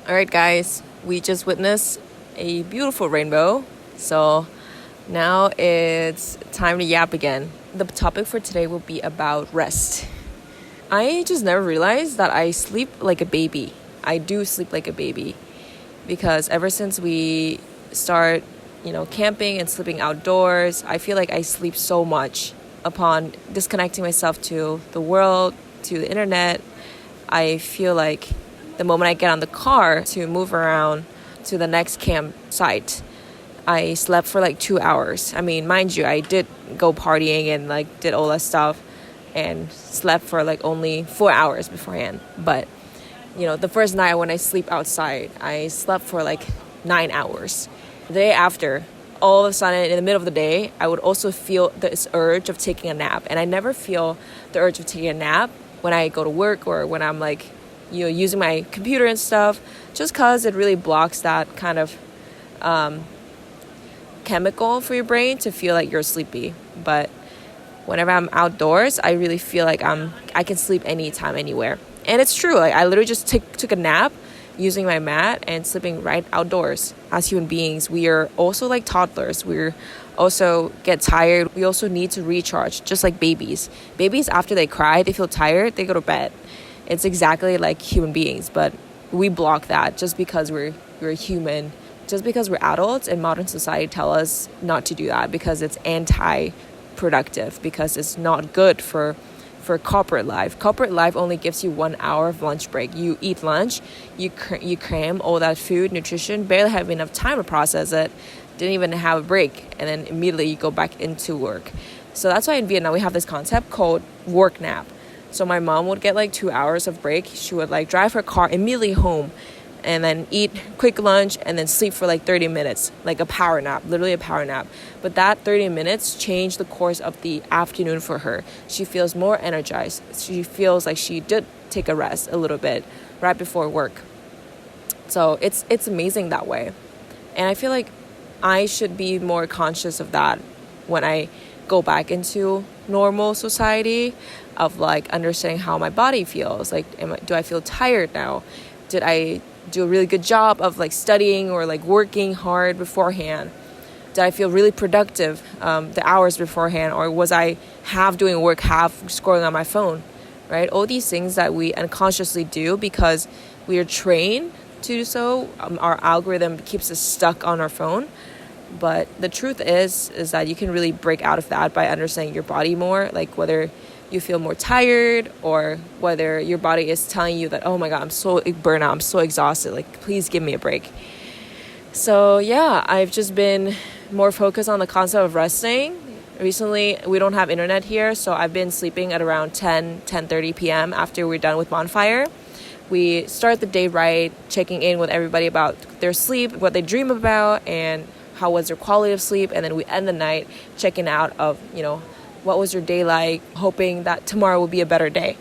All right, guys, we just witnessed a beautiful rainbow. So now it's time to yap again. The topic for today will be about rest. I just never realized that I sleep like a baby. I do sleep like a baby because ever since we start, camping and sleeping outdoors, I feel like I sleep so much upon disconnecting myself to the world, to the internet. I feel like the moment I get on the car to move around to the next campsite, I slept for like 2 hours. I mean, mind you, I did go partying and like did all that stuff and slept for like only 4 hours beforehand. But, the first night when I sleep outside, I slept for like 9 hours. The day after, all of a sudden in the middle of the day, I would also feel this urge of taking a nap. And I never feel the urge of taking a nap when I go to work or when I'm like, using my computer and stuff, just because it really blocks that kind of chemical for your brain to feel like you're sleepy. But whenever I'm outdoors, I really feel like I can sleep anytime, anywhere. And it's true. Like I literally just took a nap using my mat and sleeping right outdoors. As human beings, we are also like toddlers. We're also get tired. We also need to recharge, just like babies. Babies, after they cry, they feel tired, they go to bed. It's exactly like human beings, but we block that just because we're human, just because we're adults, and modern society tell us not to do that because it's anti-productive, because it's not good for corporate life. Corporate life only gives you 1 hour of lunch break. You eat lunch, you cram all that food, nutrition, barely have enough time to process it, didn't even have a break, and then immediately you go back into work. So that's why in Vietnam we have this concept called work nap. So my mom would get like 2 hours of break. She would like drive her car immediately home and then eat quick lunch and then sleep for like 30 minutes, like a power nap, literally a power nap. But that 30 minutes changed the course of the afternoon for her. She feels more energized. She feels like she did take a rest a little bit right before work. So it's amazing that way. And I feel like I should be more conscious of that when I go back into normal society, of like understanding how my body feels. Like, do I feel tired now? Did I do a really good job of like studying or like working hard beforehand? Did I feel really productive the hours beforehand? Or was I half doing work, half scrolling on my phone, right? All these things that we unconsciously do because we are trained to do so. Our algorithm keeps us stuck on our phone. But the truth is that you can really break out of that by understanding your body more, like whether you feel more tired or whether your body is telling you that, oh my God, I'm so burnt out, I'm so exhausted, like please give me a break. So yeah, I've just been more focused on the concept of resting. Recently, we don't have internet here, so I've been sleeping at around 10:30 p.m. after we're done with bonfire. We start the day right, checking in with everybody about their sleep, what they dream about, and how was their quality of sleep. And then we end the night checking out of, what was your day like, hoping that tomorrow will be a better day.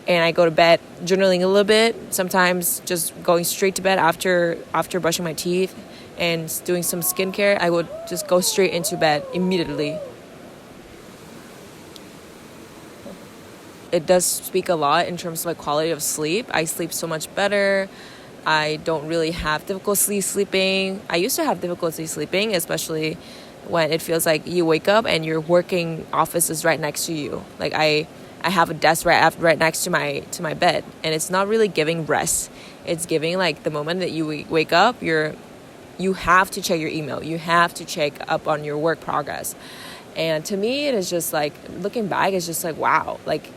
And I go to bed journaling a little bit, sometimes just going straight to bed after brushing my teeth and doing some skincare. I would just go straight into bed immediately. It does speak a lot in terms of my quality of sleep. I sleep so much better. I don't really have difficulty sleeping. I used to have difficulty sleeping, especially when it feels like you wake up and your working office is right next to you. Like I have a desk right next to my bed, and it's not really giving rest. It's giving like the moment that you wake up, you have to check your email. You have to check up on your work progress. And to me, it is just like, looking back, it's just like, wow, like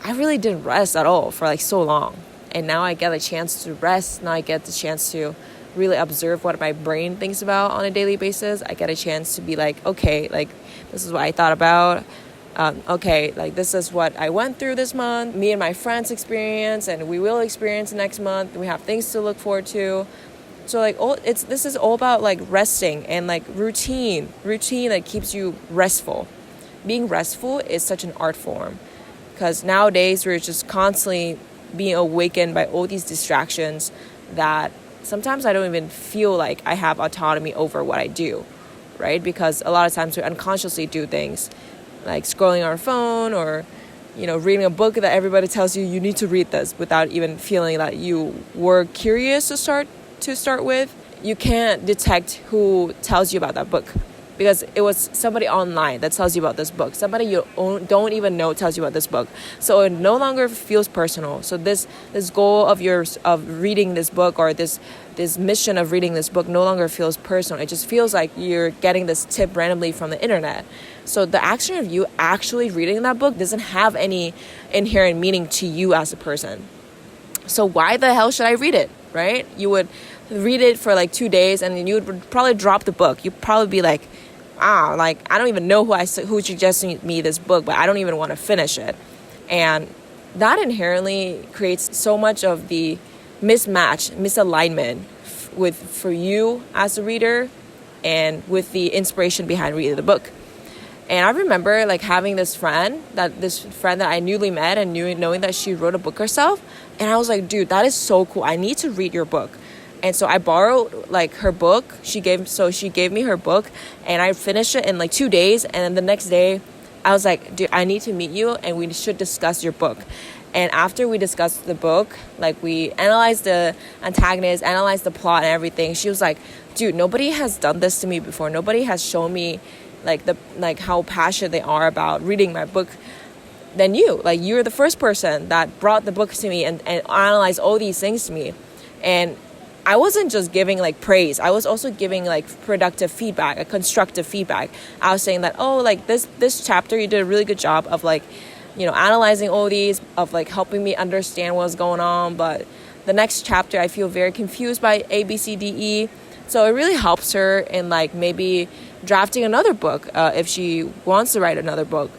I really didn't rest at all for like so long. And now I get a chance to rest. Now I get the chance to really observe what my brain thinks about on a daily basis. I get a chance to be like, okay, like this is what I thought about. Okay, like this is what I went through this month. Me and my friends experience, and we will experience next month. We have things to look forward to. So like this is all about like resting and like routine that keeps you restful. Being restful is such an art form, because nowadays we're just constantly being awakened by all these distractions that sometimes I don't even feel like I have autonomy over what I do, right? Because a lot of times we unconsciously do things like scrolling our phone or reading a book that everybody tells you need to read this without even feeling that you were curious to start with. You can't detect who tells you about that book, because it was somebody online that tells you about this book. Somebody you don't even know tells you about this book. So it no longer feels personal. So this goal of yours of reading this book, or this mission of reading this book, no longer feels personal. It just feels like you're getting this tip randomly from the internet. So the action of you actually reading that book doesn't have any inherent meaning to you as a person. So why the hell should I read it, right? You would read it for like 2 days and then you would probably drop the book. You'd probably be like, I don't even know who suggested me this book, but I don't even want to finish it. And that inherently creates so much of the misalignment for you as a reader and with the inspiration behind reading the book. And I remember like having this friend that I newly met and knowing that she wrote a book herself. And I was like, dude, that is so cool. I need to read your book. And so I borrowed like her book. She gave me her book and I finished it in like 2 days. And then the next day I was like, dude, I need to meet you and we should discuss your book. And after we discussed the book, like we analyzed the antagonist, analyzed the plot and everything, she was like, dude, nobody has done this to me before. Nobody has shown me like how passionate they are about reading my book than you. Like you're the first person that brought the book to me and analyzed all these things to me. And I wasn't just giving like praise. I was also giving like productive feedback, a constructive feedback. I was saying that, like this chapter, you did a really good job of like, analyzing all these, of like helping me understand what's going on. But the next chapter, I feel very confused by A, B, C, D, E. So it really helps her in like maybe drafting another book if she wants to write another book.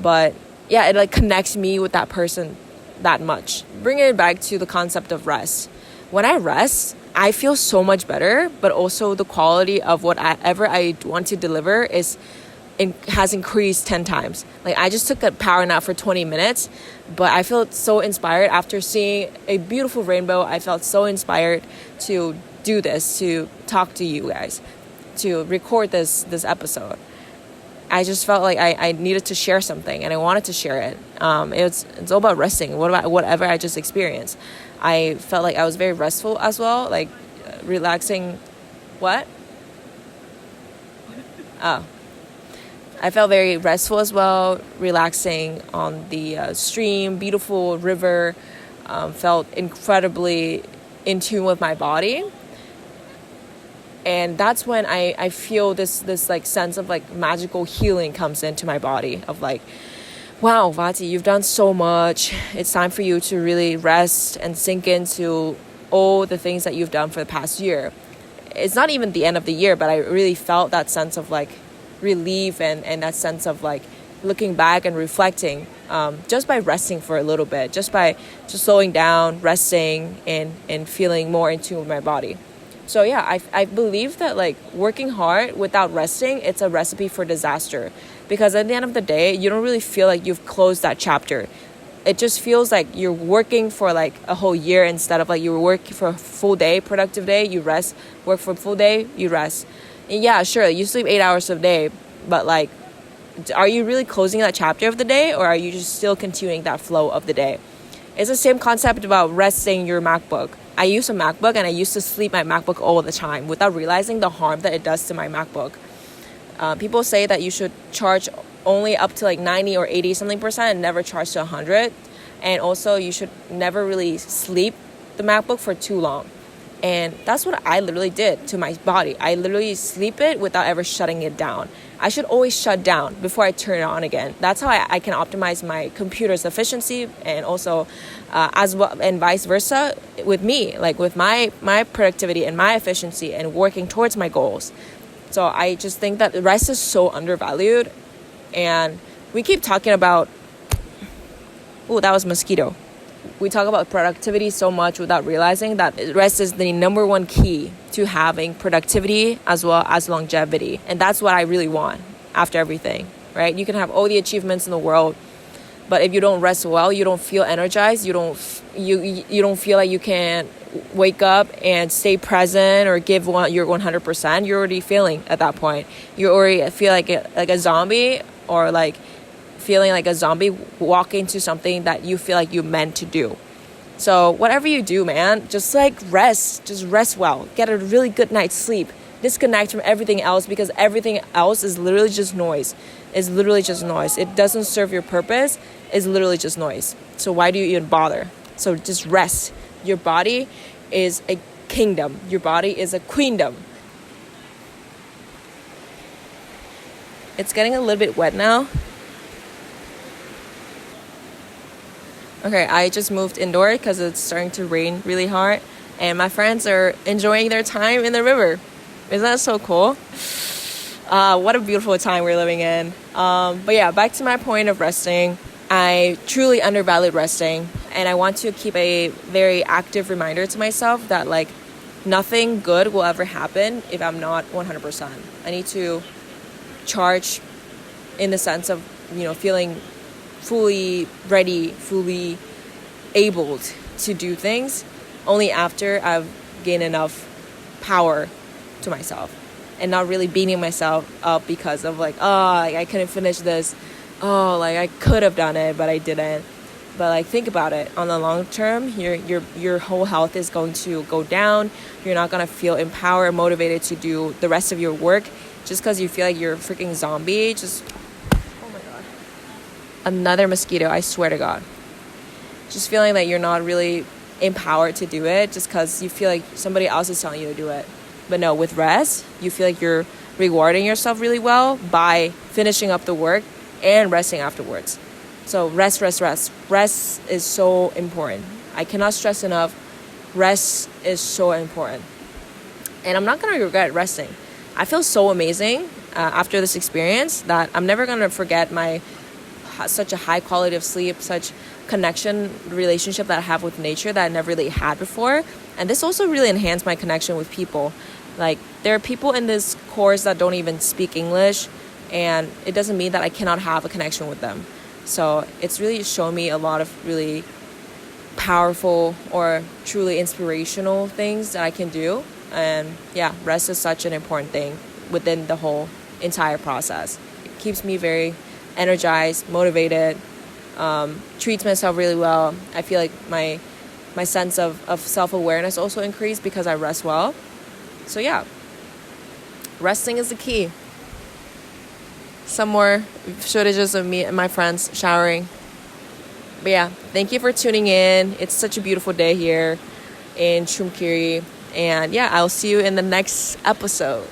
But yeah, it like connects me with that person that much. Bringing it back to the concept of rest. When I rest, I feel so much better, but also the quality of whatever I want to deliver has increased 10 times. Like I just took a power nap for 20 minutes, but I felt so inspired after seeing a beautiful rainbow. I felt so inspired to do this, to talk to you guys, to record this episode. I just felt like I needed to share something and I wanted to share it. It's all about resting. Whatever I just experienced. I felt like I was very restful as well, like relaxing. What? Oh. I felt very restful as well, relaxing on the stream, beautiful river, felt incredibly in tune with my body. And that's when I feel this like sense of like magical healing comes into my body of like, wow, Vati, you've done so much. It's time for you to really rest and sink into all the things that you've done for the past year. It's not even the end of the year, but I really felt that sense of like relief and that sense of like looking back and reflecting just by resting for a little bit, just slowing down, resting and feeling more in tune with my body. So yeah, I believe that like working hard without resting, it's a recipe for disaster, because at the end of the day, you don't really feel like you've closed that chapter. It just feels like you're working for like a whole year instead of like you were working for a full day, productive day, you rest, work for a full day, you rest. And yeah, sure, you sleep 8 hours a day, but like, are you really closing that chapter of the day, or are you just still continuing that flow of the day? It's the same concept about resting your MacBook. I use a MacBook and I used to sleep my MacBook all the time without realizing the harm that it does to my MacBook. People say that you should charge only up to like 90 or 80 something percent and never charge to 100. And also you should never really sleep the MacBook for too long. And that's what I literally did to my body. I literally sleep it without ever shutting it down. I should always shut down before I turn it on again. That's how I can optimize my computer's efficiency, and also as well, and vice versa with me, like with my productivity and my efficiency and working towards my goals. So I just think that rest is so undervalued, and we keep talking about, that was mosquito. We talk about productivity so much without realizing that rest is the number one key to having productivity as well as longevity. And that's what I really want after everything, right? You can have all the achievements in the world, but if you don't rest well, you don't feel energized, you don't feel like you can wake up and stay present or give your 100%. You're already feeling at that point. You already feel like a zombie, or like feeling like a zombie walk into something that you feel like you meant to do. So whatever you do, man, just like rest. Just rest well. Get a really good night's sleep. Disconnect from everything else, because everything else is literally just noise. It's literally just noise. It doesn't serve your purpose. It's literally just noise. So why do you even bother? So just rest. Your body is a kingdom. Your body is a queendom. It's getting a little bit wet now. Okay, I just moved indoor because it's starting to rain really hard, and my friends are enjoying their time in the river. Isn't that so cool? What a beautiful time we're living in. But yeah, back to my point of resting. I truly undervalued resting, and I want to keep a very active reminder to myself that like nothing good will ever happen if I'm not 100%. I need to charge in the sense of, feeling fully ready, fully able to do things only after I've gained enough power to myself, and not really beating myself up because of like, I couldn't finish this. I could have done it, but I didn't. But like, think about it. On the long term, your whole health is going to go down. You're not gonna feel empowered, motivated to do the rest of your work just because you feel like you're a freaking zombie. Oh my god, another mosquito! I swear to God. Just feeling that you're not really empowered to do it just because you feel like somebody else is telling you to do it. But no, with rest, you feel like you're rewarding yourself really well by finishing up the work and resting afterwards. So rest. Rest is so important. I cannot stress enough. Rest is so important. And I'm not going to regret resting. I feel so amazing after this experience that I'm never going to forget such a high quality of sleep, such connection, relationship that I have with nature that I never really had before. And this also really enhanced my connection with people. Like, there are people in this course that don't even speak English, and it doesn't mean that I cannot have a connection with them. So it's really shown me a lot of really powerful or truly inspirational things that I can do. And yeah, rest is such an important thing within the whole entire process. It keeps me very energized, motivated, treats myself really well. I feel like my sense of self-awareness also increased because I rest well. So yeah, resting is the key. Some more shortages of me and my friends showering. But yeah, thank you for tuning in. It's such a beautiful day here in Chumkiri. And yeah, I'll see you in the next episode.